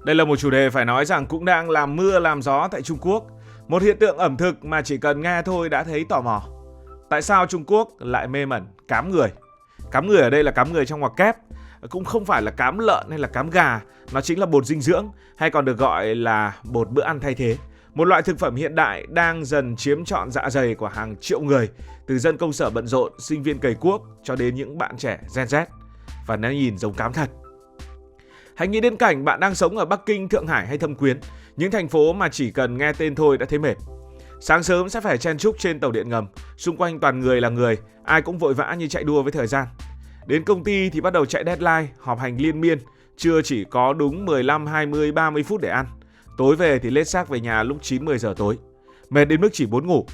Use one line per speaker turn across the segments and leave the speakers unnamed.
Đây là một chủ đề phải nói rằng cũng đang làm mưa làm gió tại Trung Quốc. Một hiện tượng ẩm thực mà chỉ cần nghe thôi đã thấy tò mò. Tại sao Trung Quốc lại mê mẩn cám người? Cám người ở đây là cám người trong ngoặc kép, cũng không phải là cám lợn hay là cám gà, nó chính là bột dinh dưỡng hay còn được gọi là bột bữa ăn thay thế. Một loại thực phẩm hiện đại đang dần chiếm trọn dạ dày của hàng triệu người, từ dân công sở bận rộn, sinh viên cày cuốc cho đến những bạn trẻ Gen Z. Và nó nhìn giống cám thật. Hãy nghĩ đến cảnh bạn đang sống ở Bắc Kinh, Thượng Hải hay Thâm Quyến, những thành phố mà chỉ cần nghe tên thôi đã thấy mệt. Sáng sớm sẽ phải chen chúc trên tàu điện ngầm, xung quanh toàn người là người, ai cũng vội vã như chạy đua với thời gian. Đến công ty thì bắt đầu chạy deadline, họp hành liên miên, trưa chỉ có đúng 15, 20, 30 phút để ăn. Tối về thì lết xác về nhà lúc 9-10 giờ tối. Mệt đến mức chỉ muốn ngủ.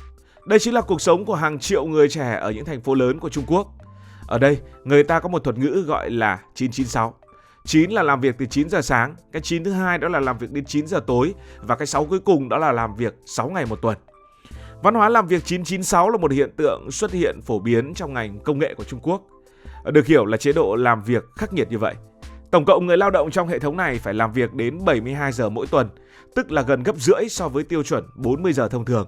Đây chính là cuộc sống của hàng triệu người trẻ ở những thành phố lớn của Trung Quốc. Ở đây, người ta có một thuật ngữ gọi là 996. 9 là làm việc từ 9 giờ sáng, cái 9 thứ hai đó là làm việc đến 9 giờ tối và cái 6 cuối cùng đó là làm việc 6 ngày một tuần. Văn hóa làm việc 996 là một hiện tượng xuất hiện phổ biến trong ngành công nghệ của Trung Quốc. Được hiểu là chế độ làm việc khắc nghiệt như vậy. Tổng cộng người lao động trong hệ thống này phải làm việc đến 72 giờ mỗi tuần, tức là gần gấp rưỡi so với tiêu chuẩn 40 giờ thông thường.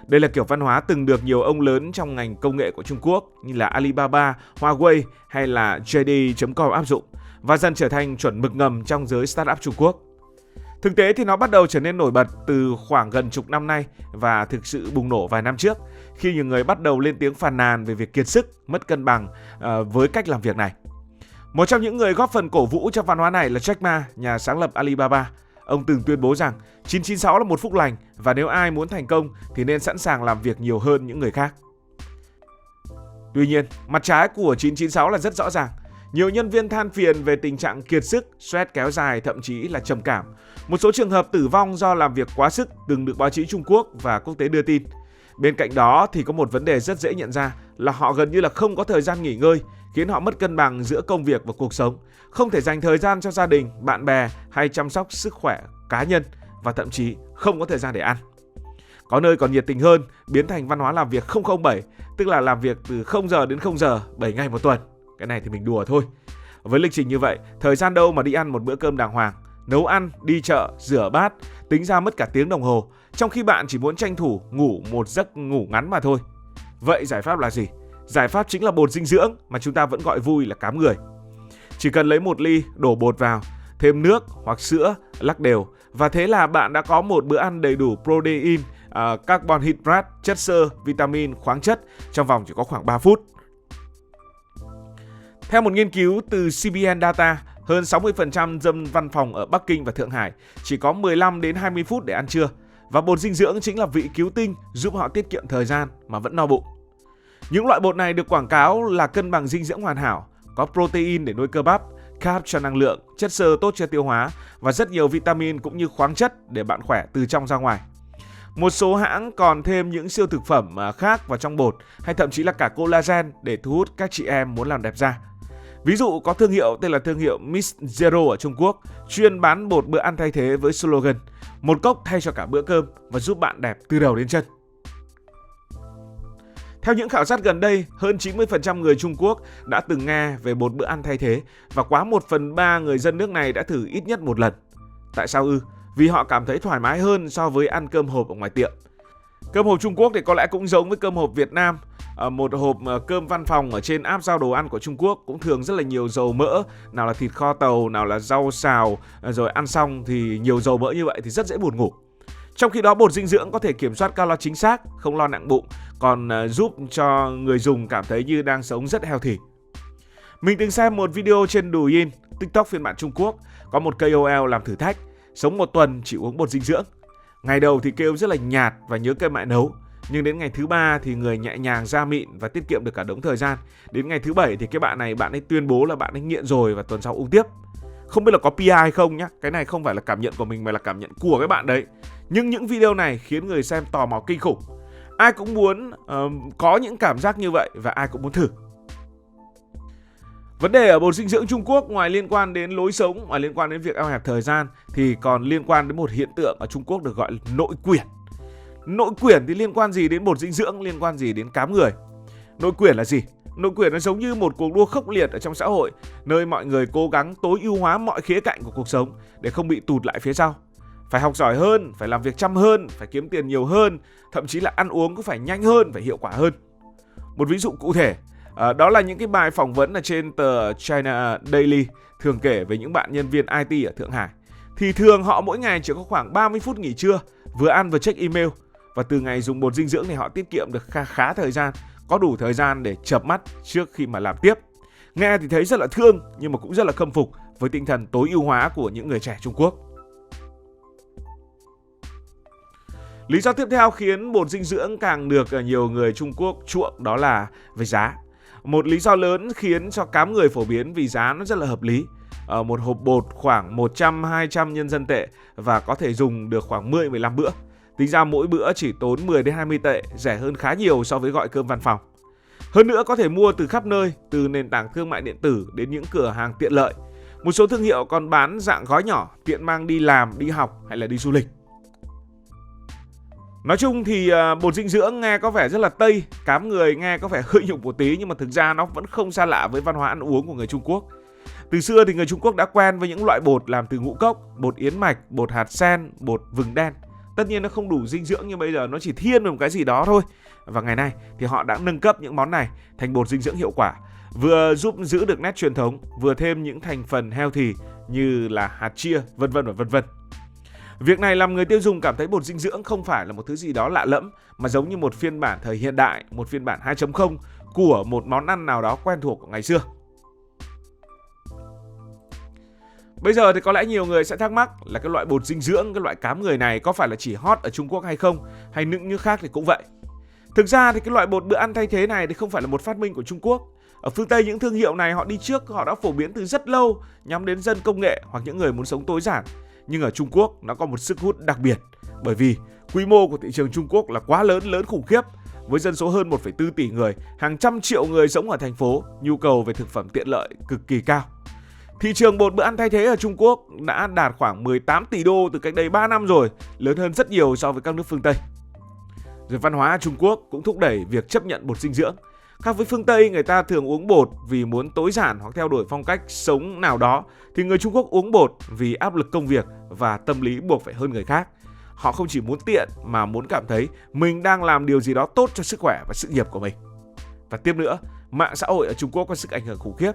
Đây là kiểu văn hóa từng được nhiều ông lớn trong ngành công nghệ của Trung Quốc như là Alibaba, Huawei hay là JD.com áp dụng và dần trở thành chuẩn mực ngầm trong giới startup Trung Quốc. Thực tế thì nó bắt đầu trở nên nổi bật từ khoảng gần chục năm nay và thực sự bùng nổ vài năm trước khi nhiều người bắt đầu lên tiếng phàn nàn về việc kiệt sức, mất cân bằng với cách làm việc này. Một trong những người góp phần cổ vũ cho văn hóa này là Jack Ma, nhà sáng lập Alibaba. Ông từng tuyên bố rằng 996 là một phúc lành và nếu ai muốn thành công thì nên sẵn sàng làm việc nhiều hơn những người khác. Tuy nhiên, mặt trái của 996 là rất rõ ràng. Nhiều nhân viên than phiền về tình trạng kiệt sức, stress kéo dài, thậm chí là trầm cảm. Một số trường hợp tử vong do làm việc quá sức từng được báo chí Trung Quốc và quốc tế đưa tin. Bên cạnh đó thì có một vấn đề rất dễ nhận ra là họ gần như là không có thời gian nghỉ ngơi, khiến họ mất cân bằng giữa công việc và cuộc sống, không thể dành thời gian cho gia đình, bạn bè hay chăm sóc sức khỏe cá nhân và thậm chí không có thời gian để ăn. Có nơi còn nhiệt tình hơn, biến thành văn hóa làm việc 007, tức là làm việc từ 0 giờ đến 0 giờ, 7 ngày một tuần. Cái này thì mình đùa thôi. Với lịch trình như vậy, thời gian đâu mà đi ăn một bữa cơm đàng hoàng, nấu ăn, đi chợ, rửa bát, tính ra mất cả tiếng đồng hồ, trong khi bạn chỉ muốn tranh thủ ngủ một giấc ngủ ngắn mà thôi. Vậy giải pháp là gì? Giải pháp chính là bột dinh dưỡng mà chúng ta vẫn gọi vui là cám người. Chỉ cần lấy một ly, đổ bột vào, thêm nước hoặc sữa, lắc đều và thế là bạn đã có một bữa ăn đầy đủ protein, carbon hydrate, chất xơ, vitamin, khoáng chất trong vòng chỉ có khoảng 3 phút. Theo một nghiên cứu từ CBN Data, hơn 60% dân văn phòng ở Bắc Kinh và Thượng Hải chỉ có 15 đến 20 phút để ăn trưa và bột dinh dưỡng chính là vị cứu tinh giúp họ tiết kiệm thời gian mà vẫn no bụng. Những loại bột này được quảng cáo là cân bằng dinh dưỡng hoàn hảo, có protein để nuôi cơ bắp, carb cho năng lượng, chất xơ tốt cho tiêu hóa và rất nhiều vitamin cũng như khoáng chất để bạn khỏe từ trong ra ngoài. Một số hãng còn thêm những siêu thực phẩm khác vào trong bột hay thậm chí là cả collagen để thu hút các chị em muốn làm đẹp da. Ví dụ có thương hiệu tên là thương hiệu Miss Zero ở Trung Quốc, chuyên bán bột bữa ăn thay thế với slogan một cốc thay cho cả bữa cơm và giúp bạn đẹp từ đầu đến chân. Theo những khảo sát gần đây, hơn 90% người Trung Quốc đã từng nghe về bột bữa ăn thay thế và quá 1/3 người dân nước này đã thử ít nhất một lần. Tại sao ư? Vì họ cảm thấy thoải mái hơn so với ăn cơm hộp ở ngoài tiệm. Cơm hộp Trung Quốc thì có lẽ cũng giống với cơm hộp Việt Nam. Một hộp cơm văn phòng ở trên app giao đồ ăn của Trung Quốc cũng thường rất là nhiều dầu mỡ, nào là thịt kho tàu, nào là rau xào, rồi ăn xong thì nhiều dầu mỡ như vậy thì rất dễ buồn ngủ. Trong khi đó bột dinh dưỡng có thể kiểm soát calo chính xác, không lo nặng bụng, còn giúp cho người dùng cảm thấy như đang sống rất healthy. Mình từng xem một video trên Douyin, TikTok phiên bản Trung Quốc, có một KOL làm thử thách, sống một tuần chỉ uống bột dinh dưỡng. Ngày đầu thì kêu rất là nhạt và nhớ cây mẹ nấu, nhưng đến ngày thứ 3 thì người nhẹ nhàng da mịn và tiết kiệm được cả đống thời gian. Đến ngày thứ 7 thì cái bạn ấy tuyên bố là bạn ấy nghiện rồi và tuần sau uống tiếp. Không biết là có PR hay không nhá, cái này không phải là cảm nhận của mình mà là cảm nhận của cái bạn đấy. Nhưng những video này khiến người xem tò mò kinh khủng. Ai cũng muốn có những cảm giác như vậy và ai cũng muốn thử. Vấn đề ở bột dinh dưỡng Trung Quốc ngoài liên quan đến lối sống, ngoài liên quan đến việc eo hẹp thời gian thì còn liên quan đến một hiện tượng ở Trung Quốc được gọi là nội quyển. Nội quyển thì liên quan gì đến bột dinh dưỡng, liên quan gì đến cám người? Nội quyển là gì? Nội quyền nó giống như một cuộc đua khốc liệt ở trong xã hội, nơi mọi người cố gắng tối ưu hóa mọi khía cạnh của cuộc sống để không bị tụt lại phía sau. Phải học giỏi hơn, phải làm việc chăm hơn, phải kiếm tiền nhiều hơn, thậm chí là ăn uống cũng phải nhanh hơn, phải hiệu quả hơn. Một ví dụ cụ thể, đó là những cái bài phỏng vấn ở trên tờ China Daily thường kể về những bạn nhân viên IT ở Thượng Hải. Thì thường họ mỗi ngày chỉ có khoảng 30 phút nghỉ trưa, vừa ăn vừa check email. Và từ ngày dùng bột dinh dưỡng thì họ tiết kiệm được khá thời gian, có đủ thời gian để chợp mắt trước khi mà làm tiếp. Nghe thì thấy rất là thương, nhưng mà cũng rất là khâm phục với tinh thần tối ưu hóa của những người trẻ Trung Quốc. Lý do tiếp theo khiến bột dinh dưỡng càng được nhiều người Trung Quốc chuộng đó là về giá. Một lý do lớn khiến cho cám người phổ biến vì giá nó rất là hợp lý. Một hộp bột khoảng 100-200 nhân dân tệ và có thể dùng được khoảng 10-15 bữa. Tính ra mỗi bữa chỉ tốn 10-20 tệ, rẻ hơn khá nhiều so với gọi cơm văn phòng. Hơn nữa có thể mua từ khắp nơi, từ nền tảng thương mại điện tử đến những cửa hàng tiện lợi. Một số thương hiệu còn bán dạng gói nhỏ, tiện mang đi làm, đi học hay là đi du lịch. Nói chung thì bột dinh dưỡng nghe có vẻ rất là Tây, cám người nghe có vẻ hơi nhục một tí, nhưng mà thực ra nó vẫn không xa lạ với văn hóa ăn uống của người Trung Quốc. Từ xưa thì người Trung Quốc đã quen với những loại bột làm từ ngũ cốc, bột yến mạch, bột hạt sen, bột vừng đen. Tất nhiên nó không đủ dinh dưỡng nhưng bây giờ nó chỉ thiên về một cái gì đó thôi. Và ngày nay thì họ đã nâng cấp những món này thành bột dinh dưỡng hiệu quả, vừa giúp giữ được nét truyền thống, vừa thêm những thành phần healthy như là hạt chia, vân vân và vân vân. Việc này làm người tiêu dùng cảm thấy bột dinh dưỡng không phải là một thứ gì đó lạ lẫm, mà giống như một phiên bản thời hiện đại, một phiên bản 2.0 của một món ăn nào đó quen thuộc của ngày xưa. Bây giờ thì có lẽ nhiều người sẽ thắc mắc là cái loại bột dinh dưỡng, cái loại cám người này có phải là chỉ hot ở Trung Quốc hay không, hay những nước khác thì cũng vậy. Thực ra thì cái loại bột bữa ăn thay thế này thì không phải là một phát minh của Trung Quốc. Ở phương Tây những thương hiệu này họ đi trước, họ đã phổ biến từ rất lâu, nhắm đến dân công nghệ hoặc những người muốn sống tối giản. Nhưng ở Trung Quốc nó có một sức hút đặc biệt, bởi vì quy mô của thị trường Trung Quốc là quá lớn khủng khiếp. Với dân số hơn 1,4 tỷ người, hàng trăm triệu người sống ở thành phố, nhu cầu về thực phẩm tiện lợi cực kỳ cao. Thị trường bột bữa ăn thay thế ở Trung Quốc đã đạt khoảng 18 tỷ đô từ cách đây 3 năm rồi, lớn hơn rất nhiều so với các nước phương Tây. Rồi văn hóa Trung Quốc cũng thúc đẩy việc chấp nhận bột dinh dưỡng. Khác với phương Tây, người ta thường uống bột vì muốn tối giản hoặc theo đuổi phong cách sống nào đó, thì người Trung Quốc uống bột vì áp lực công việc và tâm lý buộc phải hơn người khác. Họ không chỉ muốn tiện mà muốn cảm thấy mình đang làm điều gì đó tốt cho sức khỏe và sự nghiệp của mình. Và tiếp nữa, mạng xã hội ở Trung Quốc có sức ảnh hưởng khủng khiếp.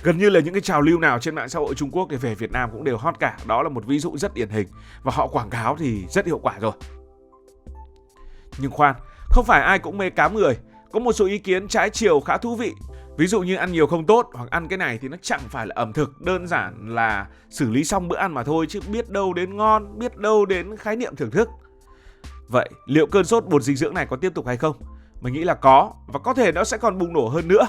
Gần như là những cái trào lưu nào trên mạng xã hội Trung Quốc thì về Việt Nam cũng đều hot cả. Đó là một ví dụ rất điển hình. Và họ quảng cáo thì rất hiệu quả rồi. Nhưng khoan, không phải ai cũng mê cám người. Có một số ý kiến trái chiều khá thú vị. Ví dụ như ăn nhiều không tốt, hoặc ăn cái này thì nó chẳng phải là ẩm thực, đơn giản là xử lý xong bữa ăn mà thôi, chứ biết đâu đến ngon, biết đâu đến khái niệm thưởng thức. Vậy liệu cơn sốt bột dinh dưỡng này có tiếp tục hay không? Mình nghĩ là có, và có thể nó sẽ còn bùng nổ hơn nữa.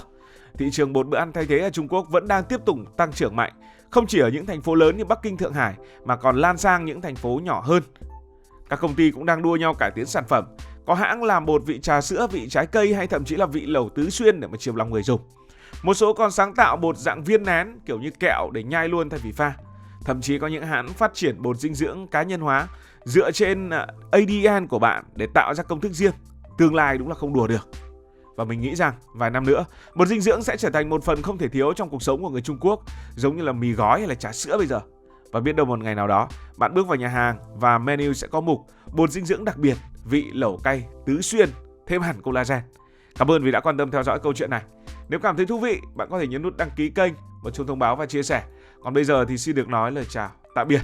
Thị trường bột bữa ăn thay thế ở Trung Quốc vẫn đang tiếp tục tăng trưởng mạnh, không chỉ ở những thành phố lớn như Bắc Kinh, Thượng Hải, mà còn lan sang những thành phố nhỏ hơn. Các công ty cũng đang đua nhau cải tiến sản phẩm. Có hãng làm bột vị trà sữa, vị trái cây hay thậm chí là vị lẩu tứ xuyên để mà chiều lòng người dùng. Một số còn sáng tạo bột dạng viên nén kiểu như kẹo để nhai luôn thay vì pha. Thậm chí có những hãng phát triển bột dinh dưỡng cá nhân hóa dựa trên ADN của bạn để tạo ra công thức riêng. Tương lai đúng là không đùa được. Và mình nghĩ rằng vài năm nữa, bột dinh dưỡng sẽ trở thành một phần không thể thiếu trong cuộc sống của người Trung Quốc, giống như là mì gói hay là trà sữa bây giờ. Và biết đâu một ngày nào đó, bạn bước vào nhà hàng và menu sẽ có mục bột dinh dưỡng đặc biệt, vị lẩu cay tứ xuyên, thêm hẳn collagen. Cảm ơn vì đã quan tâm theo dõi câu chuyện này. Nếu cảm thấy thú vị, bạn có thể nhấn nút đăng ký kênh, bật chuông thông báo và chia sẻ. Còn bây giờ thì xin được nói lời chào, tạm biệt.